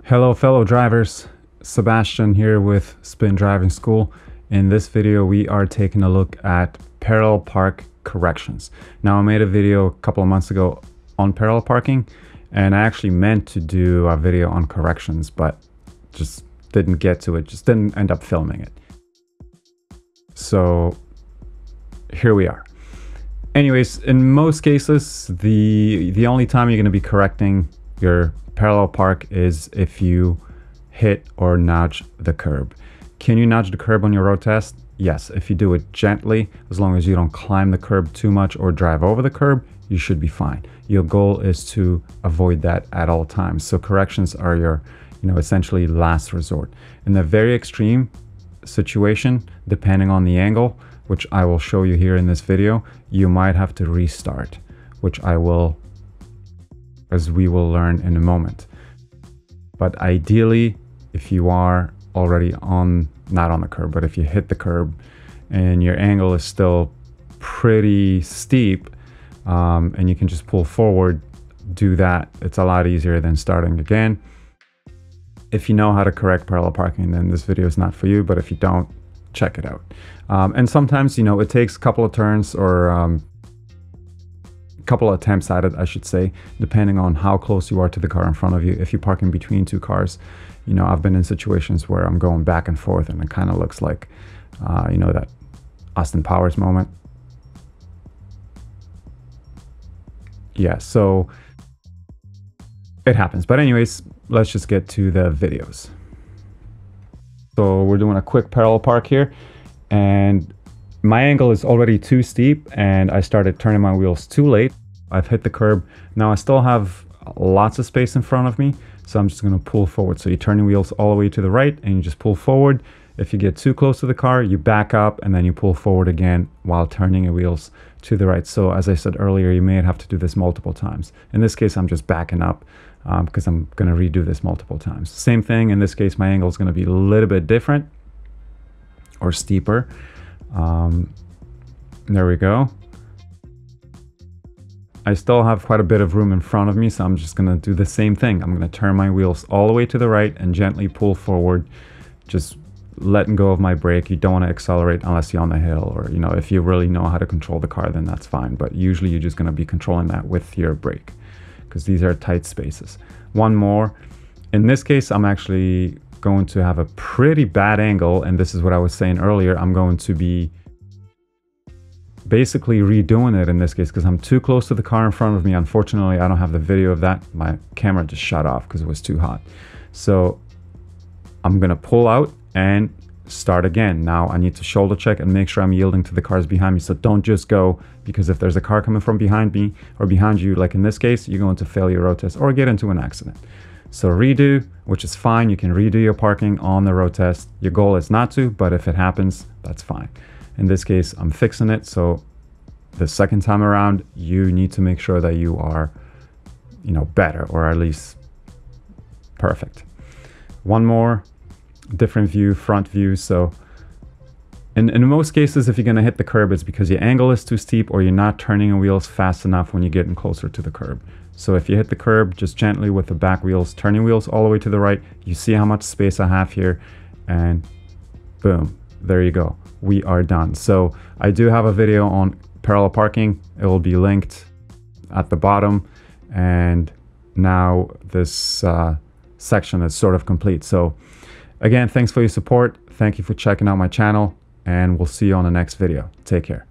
Hello fellow drivers, Sebastian here with Spin Driving School. In this video we are taking a look at parallel park corrections. Now I made a video a couple of months ago on parallel parking and I actually meant to do a video on corrections but just didn't get to it, just didn't end up filming it. So here we are. Anyways, in most cases the only time you're going to be correcting your parallel park is if you hit or nudge the curb. Can you nudge the curb on your road test? Yes, if you do it gently, as long as you don't climb the curb too much or drive over the curb, you should be fine. Your goal is to avoid that at all times. So corrections are your, essentially last resort. In the very extreme situation, depending on the angle, which I will show you here in this video, you might have to restart, which I will, as we will learn in a moment. But ideally, if you are already not on the curb, but if you hit the curb and your angle is still pretty steep, and you can just pull forward, do that. It's a lot easier than starting again. If you know how to correct parallel parking, then this video is not for you, but if you don't, check it out. And sometimes, it takes a couple of turns or couple of attempts at it, I should say, depending on how close you are to the car in front of you. If you're parking between two cars, I've been in situations where I'm going back and forth and it kind of looks like, that Austin Powers moment. Yeah, so it happens. But anyways, let's just get to the videos. So we're doing a quick parallel park here and my angle is already too steep and I started turning my wheels too late. I've hit the curb. Now I still have lots of space in front of me, so I'm just going to pull forward. So you turn your wheels all the way to the right and you just pull forward. If you get too close to the car, you back up and then you pull forward again while turning your wheels to the right. So as I said earlier, you may have to do this multiple times. In this case, I'm just backing up because I'm going to redo this multiple times. Same thing, in this case, my angle is going to be a little bit different or steeper. There we go. I still have quite a bit of room in front of me, so I'm just going to do the same thing. I'm going to turn my wheels all the way to the right and gently pull forward, just letting go of my brake. You don't want to accelerate unless you're on the hill, or if you really know how to control the car, then that's fine, but usually you're just going to be controlling that with your brake because these are tight spaces. One more. In this case, I'm actually going to have a pretty bad angle, and this is what I was saying earlier. I'm going to be basically redoing it in this case because I'm too close to the car in front of me. Unfortunately, I don't have the video of that. My camera just shut off because it was too hot. So I'm gonna pull out and start again. Now I need to shoulder check and make sure I'm yielding to the cars behind me. So don't just go, because if there's a car coming from behind me or behind you, like in this case, you're going to fail your road test or get into an accident. So redo, which is fine. You can redo your parking on the road test. Your goal is not to, but if it happens, that's fine. In this case, I'm fixing it. So the second time around, you need to make sure that you are, better, or at least perfect. One more, different view, front view. So in most cases, if you're going to hit the curb, it's because your angle is too steep or you're not turning your wheels fast enough when you're getting closer to the curb. So if you hit the curb, just gently with the back wheels, turn your wheels all the way to the right. You see how much space I have here, and boom, there you go. We are done. So I do have a video on parallel parking. It will be linked at the bottom. And now this section is sort of complete. So again, thanks for your support. Thank you for checking out my channel, and we'll see you on the next video. Take care.